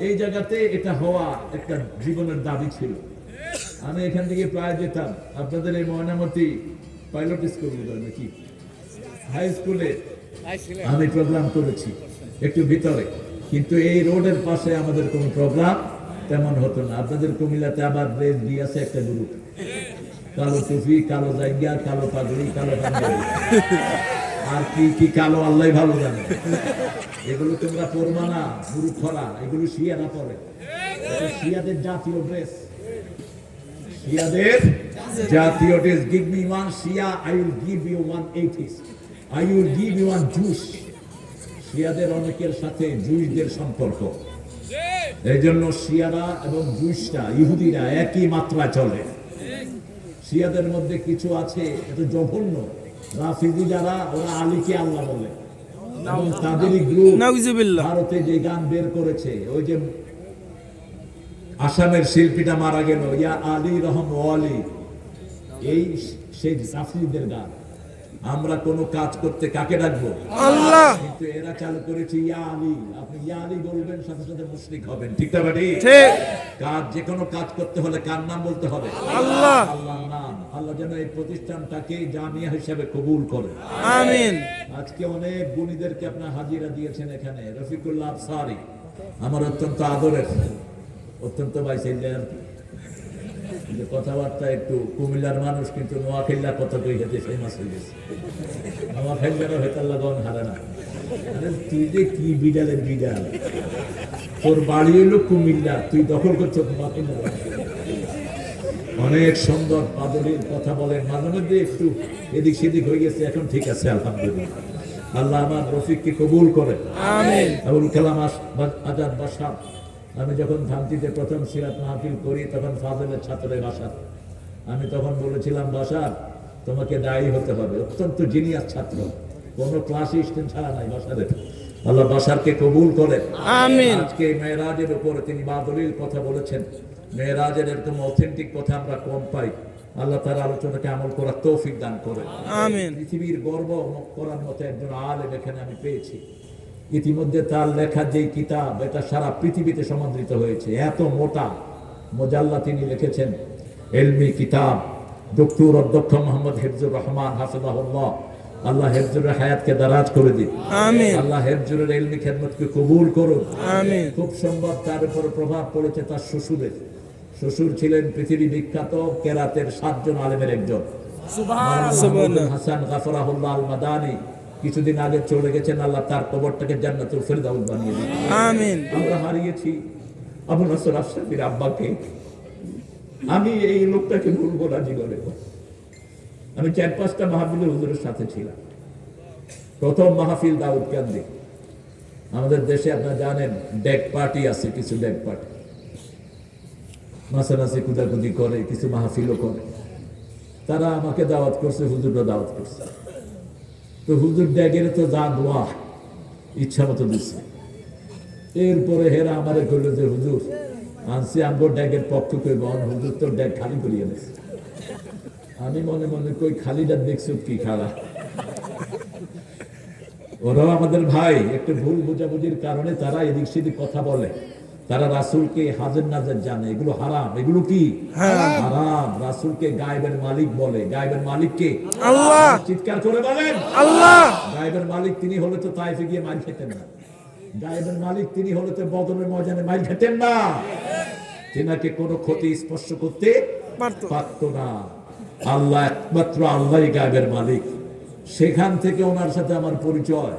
এই জায়গাতে এটা হওয়া একটা জীবনের দাবি ছিল। আমি এখান থেকে প্রায় যেতাম আপনাদের এই ময়নামতি পাইলট স্কুল নাকি হাই স্কুলে আমি প্রোগ্রাম করেছি একটু ভিতরে, কিন্তু এই রোডের পাশে আমাদের কোনো প্রোগ্রাম তেমন হতো না। আপনাদের কুমিল্লাতে আবার ড্রেস দিয়ে আছে একটা গ্রুপ, কালো টুপি, কালো জায়গা, কালো পাগড়ি, কালো পাঞ্জাবি, আর কি কি কালো আল্লাহ ভালো জানে। এগুলো তোমরা পরবা না, মূর্খরা, এগুলো শিয়ারা পরে। শিয়াদের জাতীয় ড্রেস, শিয়াদের জাতীয় dress. Give me one Shia, I will give you one atheist, I will give you one Jews. শিয়াদের অনেকের সাথে জুইসদের সম্পর্ক, এই জন্য শিয়ারা এবং জুইসরা, ইহুদিরা একই মাত্রা চলে। শিয়াদের মধ্যে কিছু আছে এটা জঘন্য, রাফিজি যারা, ওরা আলীকে আল্লাহ বলে, এবং তাদেরই গ্রুপ ভারতে যে গান বের করেছে, ওই যে আসামের শিল্পীটা মারা গেল, ইয়া আলী রহম ওয়ালি, এই সেই রাফিজিদের গান। আমরা কোন কাজ করতে কাকে ডাকবো? আল্লাহ। কিন্তু এরা চালু করেছে ইয়া আলী, আপনি ইয়া আলী বলবেন, সাথে সাথে মুশরিক হবেন। ঠিক না ভাই? ঠিক। কাজ, যে কোনো কাজ করতে হলে কার নাম বলতে হবে? আল্লাহ। আল্লাহর নাম। আল্লাহ যেন এই প্রতিষ্ঠানটাকে জামিয়া হিসেবে কবুল করে, আমিন। আজকে অনেক গুণীদেরকে আপনার হাজিরা দিয়েছেন এখানে। রফিকুল্লাহ আফসারি আমার অত্যন্ত আদরের, অত্যন্ত বাইসাইলে আর কি, কথাবার্তা একটু কুমিল্লার মানুষ, কিন্তু নোয়াখাইল্লা কথা কই হেতে ফেমাস হয়ে গেছে। নোয়াখাইল্লারও হেতাল্লা গন হারে না। আরে তুই যে কি বিড়ালের বিড়াল, তোর বাড়ি হইল কুমিল্লা, তুই দখল করছো নোয়াখাইল্লা। অনেক সুন্দর পাদলির কথা বলেন, মাঝে মধ্যে একটু এদিক সেদিক হয়ে গেছে, এখন ঠিক আছে আলহামদুলিল্লাহ। আল্লাহ আমার রফিককে কবুল করে, আমিন। আবুল কালাম আজাদ বাসার, আমি যখন ধানতিতে প্রথম সিরাত মাহফিল করি, তখন ফাজলের ছাত্রের বাসার, আমি তখন বলেছিলাম, বাসার তোমাকে দায়ী হতে হবে, অত্যন্ত জিনিয়াস ছাত্র, কোনো ক্লাসে স্টুডেন্ট ছাড়া নাই বাসারের। আল্লাহ বাসারকে কবুল করে, আমিন। আজকে মেরাজের উপরে তিনি বাদলির কথা বলেছেন, মেরাজের এরকম অথেন্টিক কথা আমরা কম পাই। আল্লাহ তার আলোচনাকে আমল করার তৌফিক দান করে, আমিন। পৃথিবীর গর্ব করার মতো একজন আলেম এখানে আমি পেয়েছি। ইতিমধ্যে তার লেখা যে কিতাব, এটা সারা পৃথিবীতে সমাদৃত হয়েছে। এত মোটা মোজাল্লা তিনি লিখেছেন, এলমি কিতাব। ডক্টর অধ্যক্ষ মোহাম্মদ হেফজুর রহমান হাফিজাহুল্লাহ, আল্লাহ হেফজুরের হায়াতকে দারাজ করে দিন, আমিন। আল্লাহ হেফজুরের এলমি খেদমতকে কবুল করুন, আমিন। খুব সম্ভব তার উপর প্রভাব পড়েছে তার শ্বশুরের। শ্বশুর ছিলেন পৃথিবী বিখ্যাত কেরাতের 7 জন আলেমের একজন, সুবহানাল্লাহ, হাসান গাফরাহুল্লাহ আল মাদানী। কিছুদিন আগে চলে গেছেন, আল্লাহ তার কবরটাকে জান্নাতুল ফেরদাউস বানিয়ে দিন, আমিন। আমরা হারিয়েছি আবু নসর আশরাফির আব্বাকে। আমি এই লোকটাকে ভুলবো না জীবনে। আমি 4-5টা মাহফিলে হুজুরের সাথে ছিলাম। প্রথম মাহফিল দাউদকান্দি। আমাদের দেশে আপনারা জানেন ডেক পার্টি আছে, কিছু ডেক পার্টি মাসানাসি কুদাকুদি করে, কিছু মাহফিলও করে। তারা আমাকে দাওয়াত করছে, হুজুররা দাওয়াত করছে। তো হুজুর ড্যাগের তো যা দোয়া ইচ্ছা মতো দিচ্ছে। এরপরে হেরা আমারে কইল যে হুজুর আনছি আমগো ড্যাগের পক্ষ কইব, হুজুর তো ড্যাগ খালি করিয়ে দিচ্ছে। আমি মনে মনে কই খালিটা দেখছো কি খালা। ওরাও আমাদের ভাই, একটু ভুল বোঝাবুঝির কারণে তারা এদিক সেদিক কথা বলে। তারা রাসূলকে হাজির নাজির জানে, এগুলো হারাম। এগুলো কি হারাম? রাসূলকে গায়েবের মালিক বলে। গায়েবের মালিক কে? আল্লাহ। চিৎকার করে বলেন আল্লাহ। গায়েবের মালিক তিনি হলে তো তাইফে গিয়ে মার খেতেন না। গায়েবের মালিক তিনি হলে তো বদরের ময়দানে মার খেতেন না। তিনাকে কোনো ক্ষতি স্পর্শ করতে পারত না। আল্লাহ, একমাত্র আল্লাহই গায়েবের মালিক। সেখান থেকে ওনার সাথে আমার পরিচয়।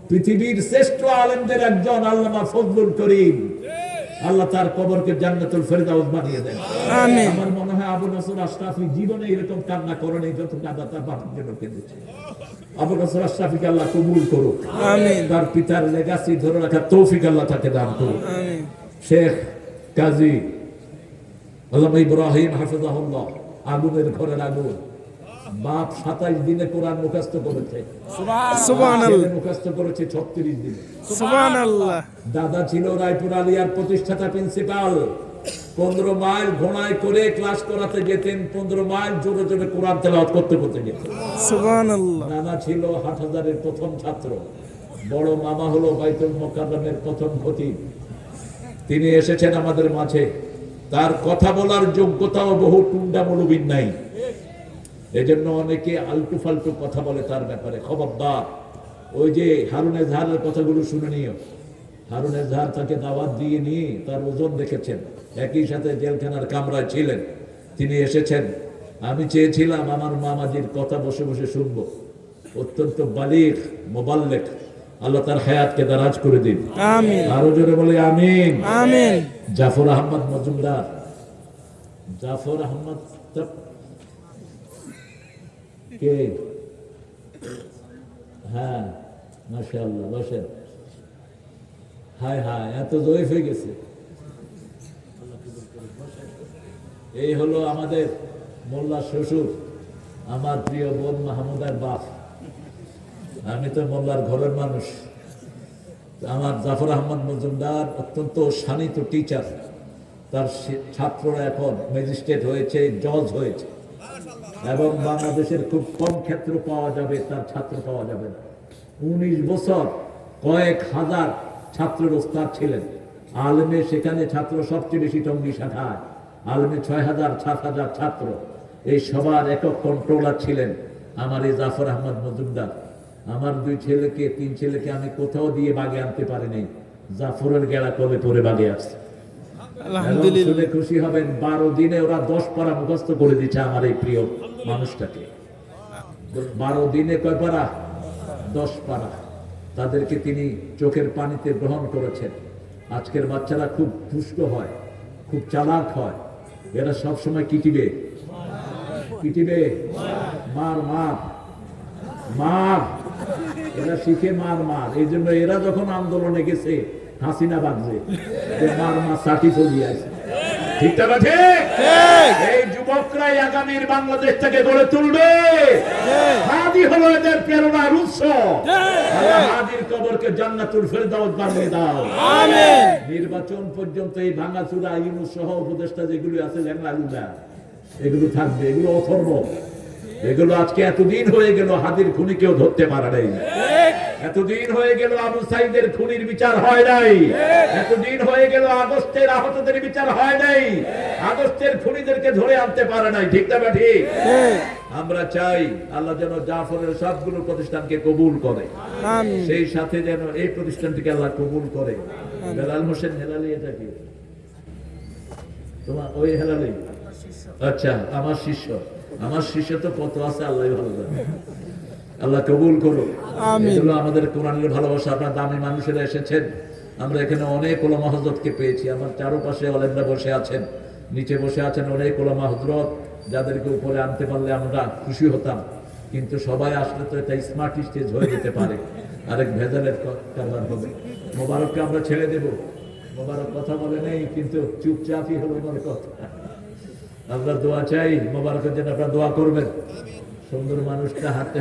পৃথিবীর শ্রেষ্ঠ আলেমদের একজন আল্লামা ফজলুল করিম, আল্লাহ তার কবরকে জান্নাতুল ফেরদাউস বানিয়ে দেন, আমিন। আমার মনে হয় আবু নসর আশরাফি জীবনে এরকম কান্না করেন যত কাঁদা তার বাবার জন্য কেঁদেছে। আবু নসর আশরাফিকে আল্লাহ কবুল করুক, আমিন। তার পিতার লেগাসি ধরে রাখার তৌফিক আল্লাহ তাকে দান করুক, আমিন। শেখ কাজী আল্লামা ইব্রাহিম হাফিজাহুল্লাহ, আগুনের ঘরের আগুন। বাপ 27 দিনে কোরআন মুখস্থ করেছে, সুবহানাল্লাহ। মুখস্থ করেছে 36 দিনে, সুবহানাল্লাহ। দাদা ছিল রায়পুর আলিয়ার প্রতিষ্ঠাতা প্রিন্সিপাল। 15 মাইল ঘোড়ায় করে ক্লাস করাতে যেতেন, 15 মাইল জোরে জোরে কোরআন তেলাওয়াত করতে করতে যেতেন, সুবহানাল্লাহ। দাদা ছিল হাটহাজারের প্রথম ছাত্র। বড় মামা হলো বাইতুল মুকাররমের প্রথম খতিব। তিনি এসেছেন আমাদের মাঝে। তার কথা বলার যোগ্যতাও বহু টুন্ডা মৌলবীর নাই, এজন্য অনেকে আলটু ফালতু কথা বলে তার ব্যাপারে। খবরদার, ওই যে হারুন এজাহারের কথাগুলো শুনে নিও। হারুন এজাহার তাকে দাওয়াত দিয়ে নিয়ে তার ওজন দেখেছেন, একই সাথে জেলখানার কামরায় ছিলেন। তিনি এসেছেন। আমি চেয়েছিলাম আমার মামাজির কথা বসে বসে শুনবো। অত্যন্ত বালিগ মোবাল্লেগ, আল্লাহ তার হায়াতকে দারাজ করে দিন, আমিন। আরো জোরে বলে আমিন, আমিন। জাফর আহমদ মজুমদার, জাফর আহমদ কে? হ্যাঁ, মাশাআল্লাহ, বসেন। হায় হায়, এত জয়ীফ হয়ে গেছে। এই হলো আমাদের মোল্লা শ্বশুর, আমার প্রিয় বোন মাহমুদার বাপ। আমি তো মোল্লার ঘরের মানুষ। আমার জাফর আহমদ মজুমদার অত্যন্ত শানিত টিচার। তার ছাত্ররা এখন ম্যাজিস্ট্রেট হয়েছে, জজ হয়েছে, এবং বাংলাদেশের খুব কম ক্ষেত্র পাওয়া যাবে তার ছাত্র পাওয়া যাবে না। 19 বছর কয়েক হাজার ছাত্রের ওস্তাদ ছিলেন। আলেমে সেখানে ছাত্র সবচেয়ে বেশি টঙ্গী শাখায়, আলেমে 6000 7000 ছাত্র। এই সবার একক কন্ট্রোলার ছিলেন আমার এই জাফর আহমদ মজুমদার। আমার 2 ছেলেকে 3 ছেলেকে আমি কোথাও দিয়ে বাগে আনতে পারিনি, জাফরের গেড়া কলে পরে বাগে আসছে। আলহামদুলিল্লাহ, খুশি হবেন, 12 দিনে ওরা 10 পারা মুখস্থ করে দিচ্ছে আমার এই প্রিয় মানুষটাকে। 12 দিনে কয় পারা? 10 পারা। তাদেরকে তিনি চোখের পানিতে গ্রহণ করেছেন। আজকের বাচ্চারা খুব দুষ্ট হয়, খুব চালাক হয়। এরা সব সময় কিটিবে, কিটিবে, মার মার মার, এরা শিখে মার মার। এই জন্য এরা যখন আন্দোলনে গেছে হাসিনা বাগছে, মার মার সাটি ফলিয়ে আছে। ঠিক না ঠিক? এই যুবকরাই আগামীর বাংলাদেশটাকে গড়ে তুলবে। হাদি হলো এদের প্রেরণার উৎস। হাদির কবরকে জান্নাতুল ফেরদাউস বানিয়ে দাও, আমিন। নির্বাচন পর্যন্ত এই ভাঙাচুরা ইউনূস সহ উপদেষ্টা যেগুলো আছে, ল্যাংলা এগুলো থাকবে, এগুলো অথর্ব। এগুলো আজকে এতদিন হয়ে গেল হাদির খুনি কেউ ধরতে পারে নাই। এতদিন হয়ে গেল আবু সাইদের খুনির বিচার হয় নাই। এতদিন হয়ে গেল আগস্টের আহতদের বিচার হয় নাই। আগস্টের খুনিদেরকে ধরে আনতে পারে নাই। ঠিক না ঠিক? আমরা চাই আল্লাহ যেন জাফরের সবগুলো প্রতিষ্ঠানকে কবুল করে, সেই সাথে যেন এই প্রতিষ্ঠানটিকে আল্লাহ কবুল করে। বেলাল হোসেন হেলালি, এটা কি তোমার? ওই হেলালি, আচ্ছা, আমার শিষ্য। আমার শিষ্য তো কত আছে আল্লাহ ভালো জানে। আল্লাহ কবুল করুন, আমিন। এগুলো আমাদের কোরআনের ভালোবাসা। আপনার দামি মানুষেরা এসেছেন। আমরা এখানে অনেক ওলামা হযরতকে পেয়েছি। আমার চারপাশে ওলামারা বসে আছেন, নিচে বসে আছেন অনেক ওলামা হযরত, যাদেরকে উপরে আনতে পারলে আমরা খুশি হতাম। কিন্তু সবাই আসলে তো এটা স্মার্ট স্টেজ হয়ে যেতে পারে, আরেক ভেজালের কারবার হবে। মোবারককে আমরা ছেড়ে দেব। মোবারক কথা বলে নেই, কিন্তু চুপচাপই হলো আমার কথা। আমরা দোয়া চাই মোবারকের জন্য, আপনারা দোয়া করবেন। সুন্দর মানুষটা হাঁটতে